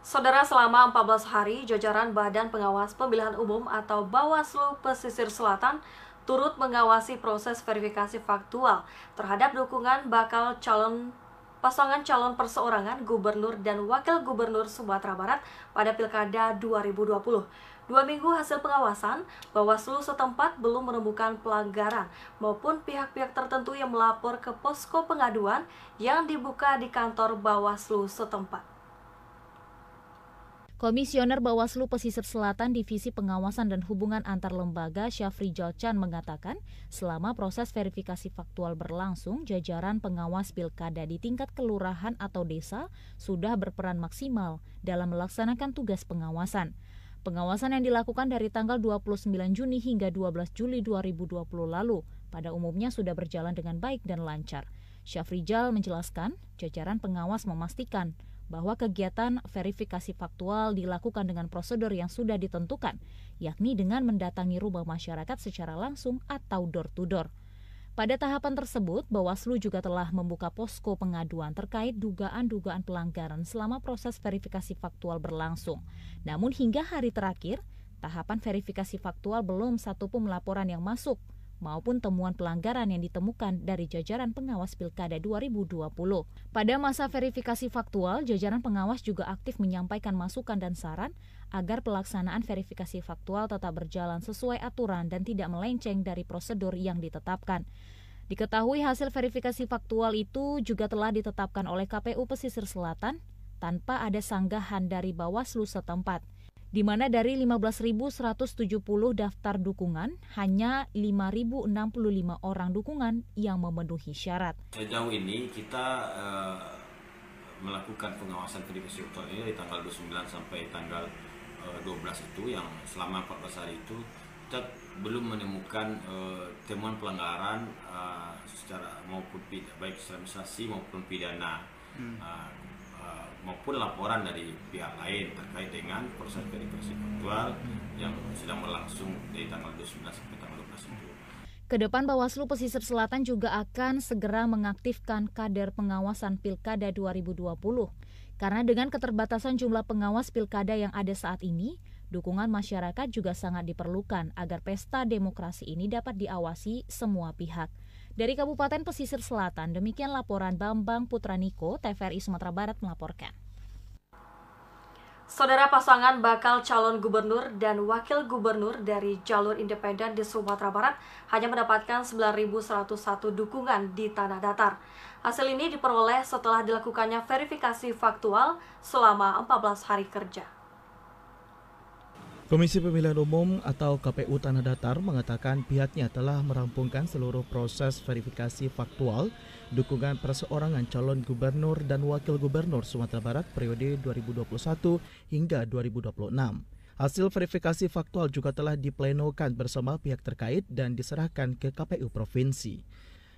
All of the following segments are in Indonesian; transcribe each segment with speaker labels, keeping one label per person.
Speaker 1: Saudara, selama 14 hari, jajaran Badan Pengawas Pemilihan Umum atau Bawaslu Pesisir Selatan turut mengawasi proses verifikasi faktual terhadap dukungan bakal pasangan calon perseorangan Gubernur dan Wakil Gubernur Sumatera Barat pada Pilkada 2020. 2 minggu hasil pengawasan, Bawaslu setempat belum menemukan pelanggaran maupun pihak-pihak tertentu yang melapor ke posko pengaduan yang dibuka di kantor Bawaslu setempat.
Speaker 2: Komisioner Bawaslu Pesisir Selatan Divisi Pengawasan dan Hubungan Antar Lembaga Syafrizal Chan mengatakan, selama proses verifikasi faktual berlangsung, jajaran pengawas pilkada di tingkat kelurahan atau desa sudah berperan maksimal dalam melaksanakan tugas pengawasan. Pengawasan yang dilakukan dari tanggal 29 Juni hingga 12 Juli 2020 lalu pada umumnya sudah berjalan dengan baik dan lancar. Syafrizal menjelaskan, jajaran pengawas memastikan bahwa kegiatan verifikasi faktual dilakukan dengan prosedur yang sudah ditentukan, yakni dengan mendatangi rumah masyarakat secara langsung atau door-to-door. Pada tahapan tersebut, Bawaslu juga telah membuka posko pengaduan terkait dugaan-dugaan pelanggaran selama proses verifikasi faktual berlangsung. Namun hingga hari terakhir, tahapan verifikasi faktual belum satupun laporan yang masuk, maupun temuan pelanggaran yang ditemukan dari jajaran pengawas Pilkada 2020. Pada masa verifikasi faktual, jajaran pengawas juga aktif menyampaikan masukan dan saran agar pelaksanaan verifikasi faktual tetap berjalan sesuai aturan dan tidak melenceng dari prosedur yang ditetapkan. Diketahui hasil verifikasi faktual itu juga telah ditetapkan oleh KPU Pesisir Selatan tanpa ada sanggahan dari Bawaslu setempat, di mana dari 15.170 daftar dukungan, hanya 5.065 orang dukungan yang memenuhi syarat.
Speaker 3: Sejauh ini kita melakukan pengawasan verifikasi faktual ini dari tanggal 29 sampai tanggal 12 itu, yang selama 14 hari itu kita belum menemukan temuan pelanggaran secara maupun baik secara administrasi maupun pidana. Maupun laporan dari pihak lain terkait dengan proses verifikasi faktual yang sedang berlangsung dari tanggal 29 sampai tanggal 12 itu.
Speaker 2: Kedepan Bawaslu Pesisir Selatan juga akan segera mengaktifkan kader pengawasan Pilkada 2020. Karena dengan keterbatasan jumlah pengawas Pilkada yang ada saat ini, dukungan masyarakat juga sangat diperlukan agar pesta demokrasi ini dapat diawasi semua pihak. Dari Kabupaten Pesisir Selatan, demikian laporan Bambang Putraniko, TVRI Sumatera Barat melaporkan.
Speaker 1: Saudara, pasangan bakal calon gubernur dan wakil gubernur dari jalur independen di Sumatera Barat hanya mendapatkan 9.101 dukungan di tanah datar. Hasil ini diperoleh setelah dilakukannya verifikasi faktual selama 14 hari kerja.
Speaker 4: Komisi Pemilihan Umum atau KPU Tanah Datar mengatakan pihaknya telah merampungkan seluruh proses verifikasi faktual dukungan perseorangan calon gubernur dan wakil gubernur Sumatera Barat periode 2021 hingga 2026. Hasil verifikasi faktual juga telah diplenokan bersama pihak terkait dan diserahkan ke KPU Provinsi.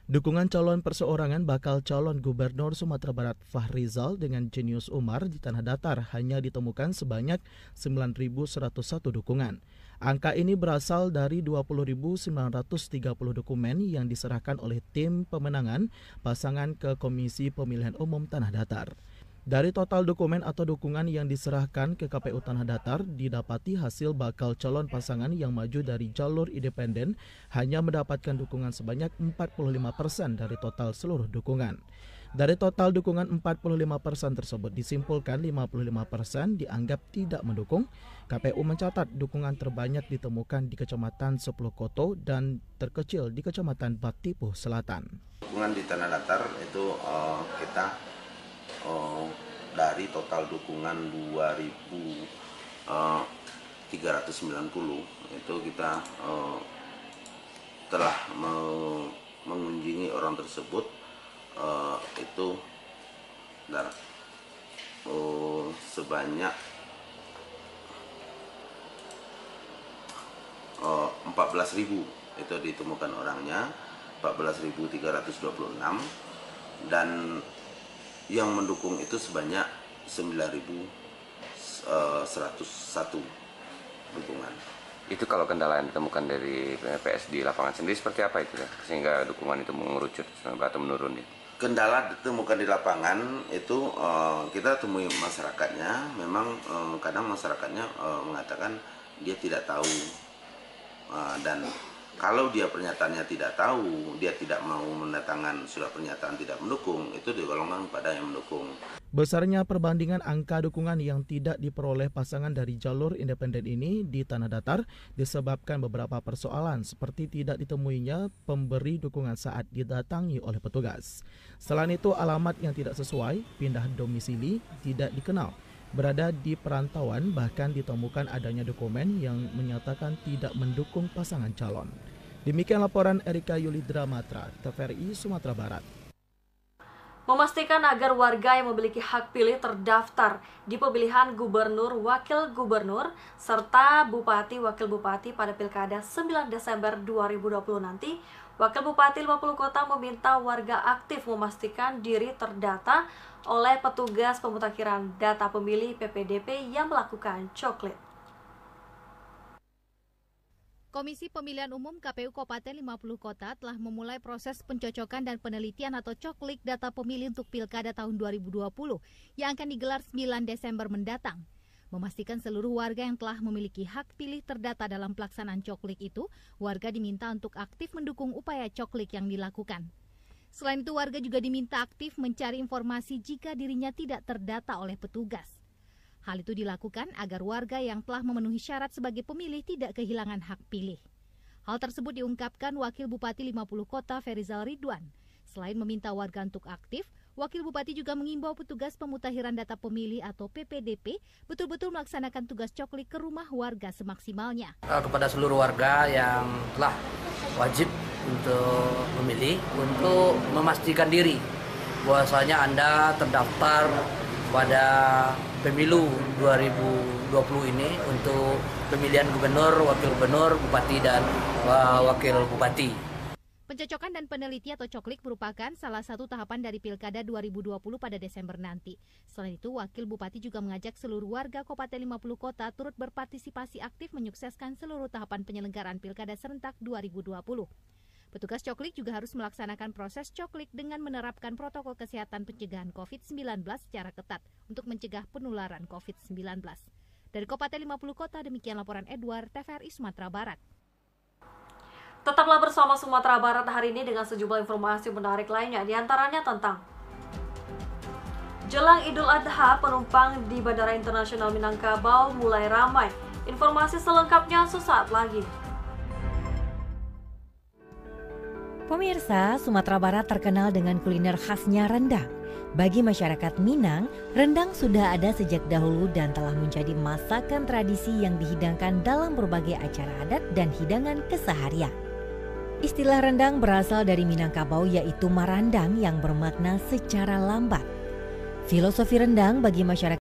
Speaker 4: Dukungan calon perseorangan bakal calon gubernur Sumatera Barat Fahrizal dengan Jenius Umar di Tanah Datar hanya ditemukan sebanyak 9.101 dukungan. Angka ini berasal dari 20.930 dokumen yang diserahkan oleh tim pemenangan pasangan ke Komisi Pemilihan Umum Tanah Datar. Dari total dokumen atau dukungan yang diserahkan ke KPU Tanah Datar, didapati hasil bakal calon pasangan yang maju dari jalur independen hanya mendapatkan dukungan sebanyak 45% dari total seluruh dukungan. Dari total dukungan 45% tersebut disimpulkan 55% dianggap tidak mendukung. KPU mencatat dukungan terbanyak ditemukan di Kecamatan Sepulukoto dan terkecil di Kecamatan Batipuh Selatan.
Speaker 5: Dukungan di Tanah Datar itu kita dari total dukungan 2.390 itu kita telah mengunjungi orang tersebut, itu sebanyak 14.000 itu ditemukan orangnya, 14.326, dan yang mendukung itu sebanyak 9.101 dukungan.
Speaker 6: Itu kalau kendala yang ditemukan dari PS di lapangan sendiri seperti apa itu ya? Sehingga dukungan itu mengerucut atau menurun itu?
Speaker 5: Kendala ditemukan di lapangan itu kita temui masyarakatnya. Memang kadang masyarakatnya mengatakan dia tidak tahu, dan kalau dia pernyataannya tidak tahu, dia tidak mau mendatangkan surat pernyataan tidak mendukung, itu digolongkan pada yang mendukung.
Speaker 4: Besarnya perbandingan angka dukungan yang tidak diperoleh pasangan dari jalur independen ini di Tanah Datar disebabkan beberapa persoalan seperti tidak ditemuinya pemberi dukungan saat didatangi oleh petugas. Selain itu, alamat yang tidak sesuai, pindah domisili, tidak dikenal, berada di perantauan, bahkan ditemukan adanya dokumen yang menyatakan tidak mendukung pasangan calon. Demikian laporan Erika Yulidra Matra, TVRI Sumatera Barat.
Speaker 1: Memastikan agar warga yang memiliki hak pilih terdaftar di pemilihan gubernur, wakil gubernur, serta bupati, wakil bupati pada Pilkada 9 Desember 2020 nanti, Wakil Bupati 50 Kota meminta warga aktif memastikan diri terdata oleh petugas pemutakhiran data pemilih PPDP yang melakukan coklit.
Speaker 2: Komisi Pemilihan Umum KPU Kabupaten 50 Kota telah memulai proses pencocokan dan penelitian atau coklik data pemilih untuk Pilkada tahun 2020 yang akan digelar 9 Desember mendatang. Memastikan seluruh warga yang telah memiliki hak pilih terdata dalam pelaksanaan coklik itu, warga diminta untuk aktif mendukung upaya coklik yang dilakukan. Selain itu, warga juga diminta aktif mencari informasi jika dirinya tidak terdata oleh petugas. Hal itu dilakukan agar warga yang telah memenuhi syarat sebagai pemilih tidak kehilangan hak pilih. Hal tersebut diungkapkan Wakil Bupati 50 Kota Ferizal Ridwan. Selain meminta warga untuk aktif, Wakil Bupati juga mengimbau petugas pemutakhiran data pemilih atau PPDP betul-betul melaksanakan tugas coklik ke rumah warga semaksimalnya.
Speaker 7: Kepada seluruh warga yang telah wajib untuk memilih, untuk memastikan diri bahwasanya Anda terdaftar pada pemilu 2020 ini untuk pemilihan gubernur, wakil gubernur, bupati, dan wakil bupati.
Speaker 2: Pencocokan dan peneliti atau coklik merupakan salah satu tahapan dari Pilkada 2020 pada Desember nanti. Selain itu, Wakil Bupati juga mengajak seluruh warga Kabupaten 50 Kota turut berpartisipasi aktif menyukseskan seluruh tahapan penyelenggaraan Pilkada serentak 2020. Petugas coklik juga harus melaksanakan proses coklik dengan menerapkan protokol kesehatan pencegahan COVID-19 secara ketat untuk mencegah penularan COVID-19. Dari Kabupaten 50 Kota, demikian laporan Edward, TVRI Sumatera Barat.
Speaker 1: Tetaplah bersama Sumatera Barat hari ini dengan sejumlah informasi menarik lainnya, diantaranya tentang jelang Idul Adha, penumpang di Bandara Internasional Minangkabau mulai ramai. Informasi selengkapnya sesaat lagi.
Speaker 8: Pemirsa, Sumatera Barat terkenal dengan kuliner khasnya rendang. Bagi masyarakat Minang, rendang sudah ada sejak dahulu dan telah menjadi masakan tradisi yang dihidangkan dalam berbagai acara adat dan hidangan keseharian. Istilah rendang berasal dari Minangkabau yaitu marandang yang bermakna secara lambat. Filosofi rendang bagi masyarakat